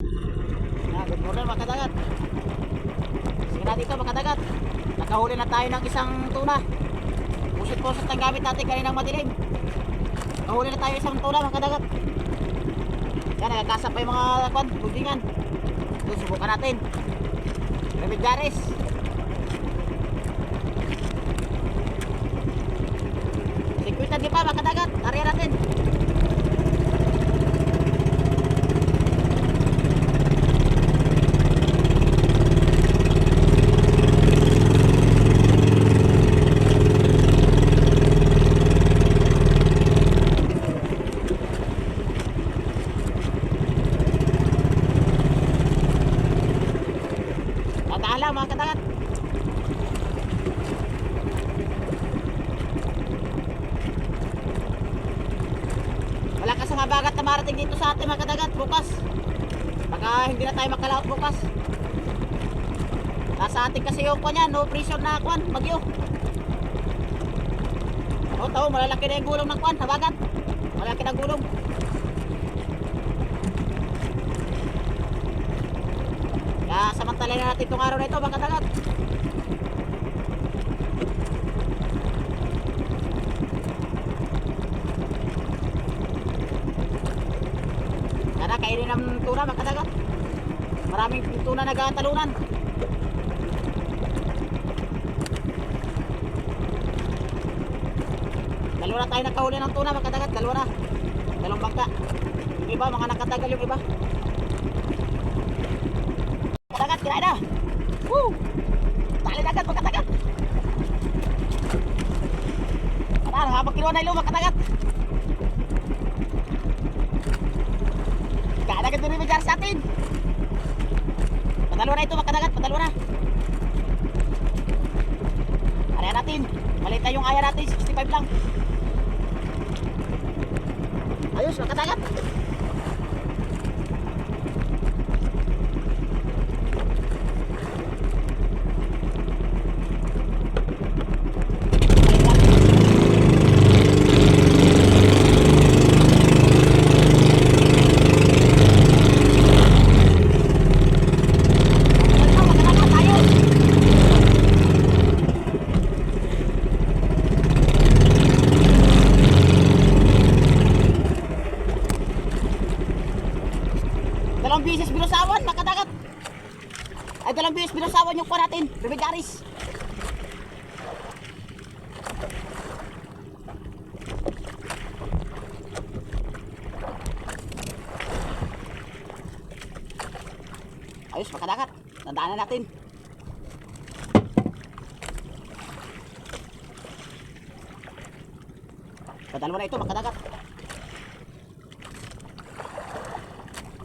Good morning mga kadagat. Sige na dito mga kadagat. Nakahuli na tayo ng isang tuna. Pusit-pusit ang gamit natin kaninang madilim. Nakahuli na tayo isang tuna mga kadagat. Yan, nagkasap pa yung mga budingan. Doon, subukan natin. Remedyaris. Sikwitan di pa mga kadagat. Tarihan natin. Mga kadagat. Malakas ang habagat na marating dito sa atin mga kadagat bukas. Baka hindi na tayo makalaot bukas. Nasa atin kasi yung kanya, no pressure na kwan, bagyo. O tao, malalaki na yung gulong ng kwan, habagat. Malalaki na gulong. Kaya samantalay na natin itong araw na ito mga kadagat. Sana kainin ng tuna mga kadagat. Maraming tuna nagkatalunan. Dalawa na tayo nakahuli ng tuna mga kadagat. Dalawa na. Dalawang bangka. Yung iba mga nakatagal yung iba. Kadagat, kirain na. Woo! Tali na agad, magkatagat. Ano, habang kinuha na ilo, magkatagat. Kadagat din rin sa atin. Patalo na ito, magkatagat, patalo na. Kaya natin, maliit na yung aya natin, 65 lang. Ayos, magkatagat. Dalawang bisis binusawan, makadagat. Ay, dalawang bisis binusawan yung kuha natin, Remedyaris. Ayos, makadagat. Tandaan natin. Padalawa na ito, makadagat.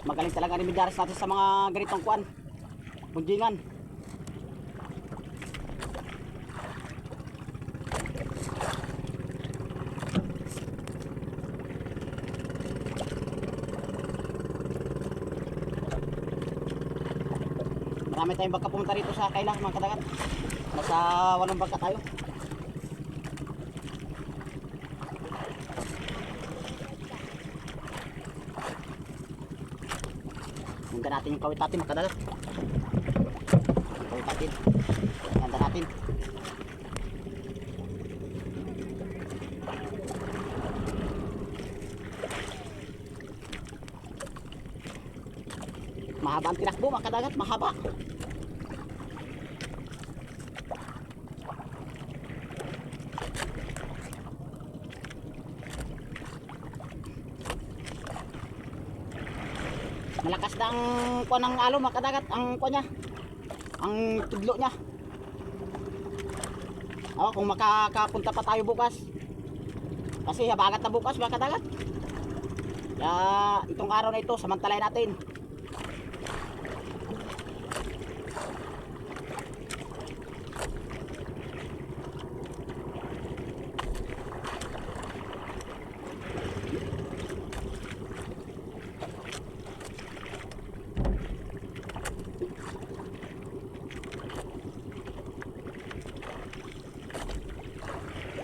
Magaling talaga ni Remedyaris natin sa mga ganitong kuan. Bunjingan. Marami tayong bangka pumunta rito sa kailang mga kadagat. Nasa 8 bangka tayo. Handa natin yung kawit natin mga kadagat. Kawit natin. Handa natin. Mahaba ang tinakbo mga kadagat, mahaba. Malakas na ang kuha ng alo mga kadagat, ang kuha niya, ang tudlo niya. Kung makakapunta pa tayo bukas, kasi habagat na bukas mga kadagat. Kaya itong araw na ito samantalay natin.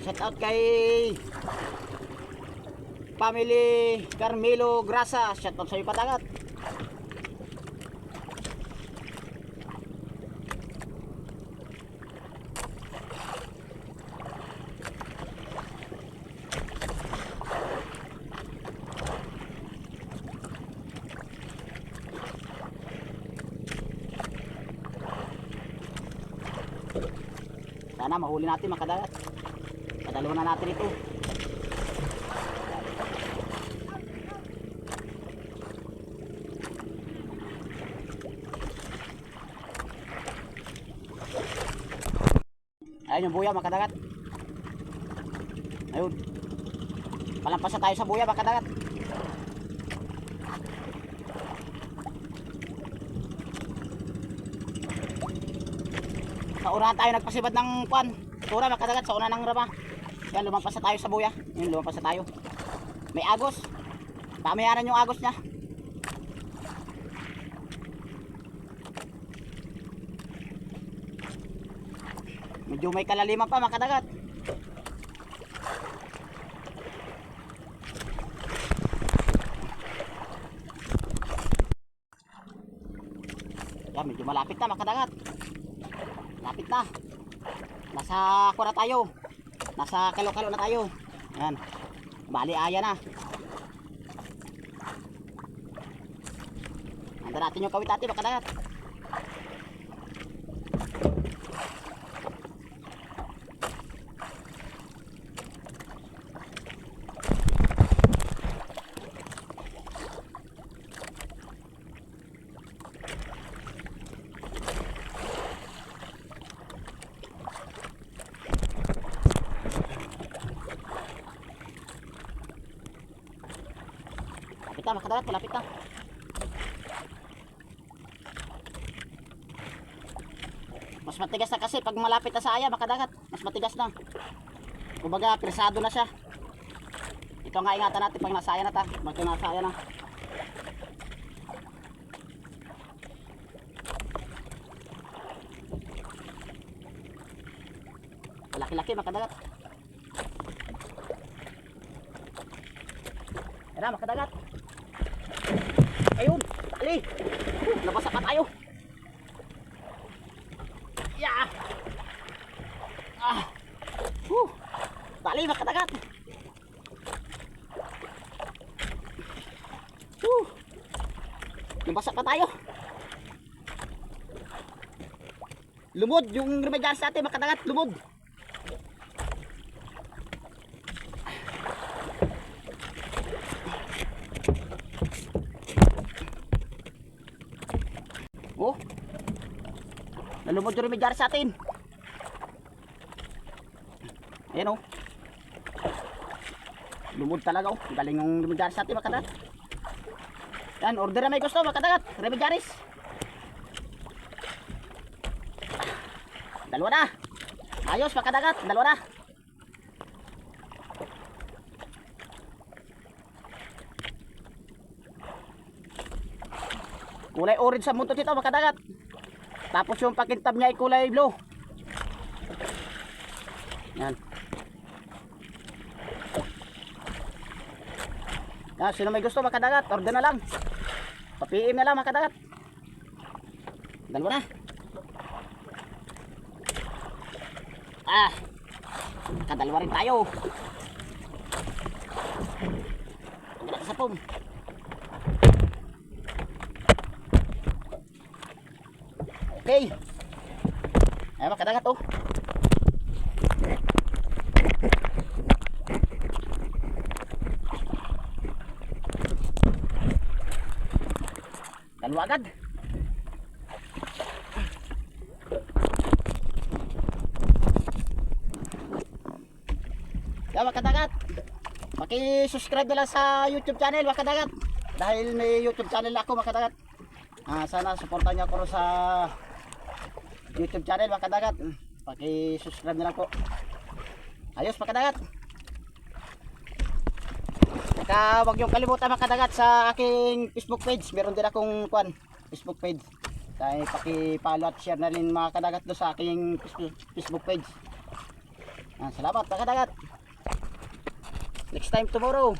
Shout out kay Family Carmelo Grasa. Shout out sa iyo kadagat. Sana mahuli natin mga kadagat. Padalawa na natin ito. Ayun yung buya mga kadagat. Ayun. Palampasan tayo sa buya mga kadagat. Sa unahan tayo nagpasibad ng kwan. Tura mga kadagat, sa unahan ng rama. Yan, lumampas na tayo sa buya. Yan, lumampas na tayo. May agos. Pamayanan yung agos niya. Medyo may kalaliman pa mga kadagat. Yan, medyo malapit na mga kadagat. Lapit na. Nasa kura tayo. Nasa kalo-kalo na tayo. Yan. Bali aya na. Handa natin yung kawit natin mga kadagat. Lapit na mga kadagat, malapit na. Mas matigas na kasi pag malapit na sa aya mga kadagat, mas matigas na. Kumbaga presado na siya. Ito nga ingatan natin pag nasa aya na ta, pag nasa aya na. Malaki-laki mga kadagat. Yan na mga kadagat. Ayun, dali. Nabasa pa tayo. Yeah. Dali mga kadagat. Nabasa pa tayo. Lumod yung remedial sa atin mga kadagat, lumod. Oh, nalumod yung remediar sa atin. Ayan oh. Lumod talaga oh. Galing yung remediar sa atin mga kadagat. Yan, order na may gusto mga kadagat. Remediaris. Dalawa na. Ayos mga kadagat, dalawa na. Kulay orange sa muntot ito mga kadagat. Tapos yung pakintab niya ay kulay blue. Yan. Yan, sino may gusto mga kadagat, order na lang. Pa-PM na lang mga kadagat. Dalawa na. Nakadalawa rin tayo. Ang ganda sa pum. Okay. Ayan mga kadagat oh. Dalawa agad. Ayan mga kadagat. Paki-subscribe na lang sa YouTube channel mga kadagat. Dahil may YouTube channel ako mga kadagat. Sana supportan niyo ako sa YouTube channel mga kadagat. Paki-subscribe na lang po. Ayos mga kadagat. Saka huwag niyong kalimutan mga kadagat sa aking Facebook page. Meron din akong Facebook page. Kaya paki-follow at share na rin mga kadagat do sa aking Facebook page. Salamat mga kadagat. Next time tomorrow.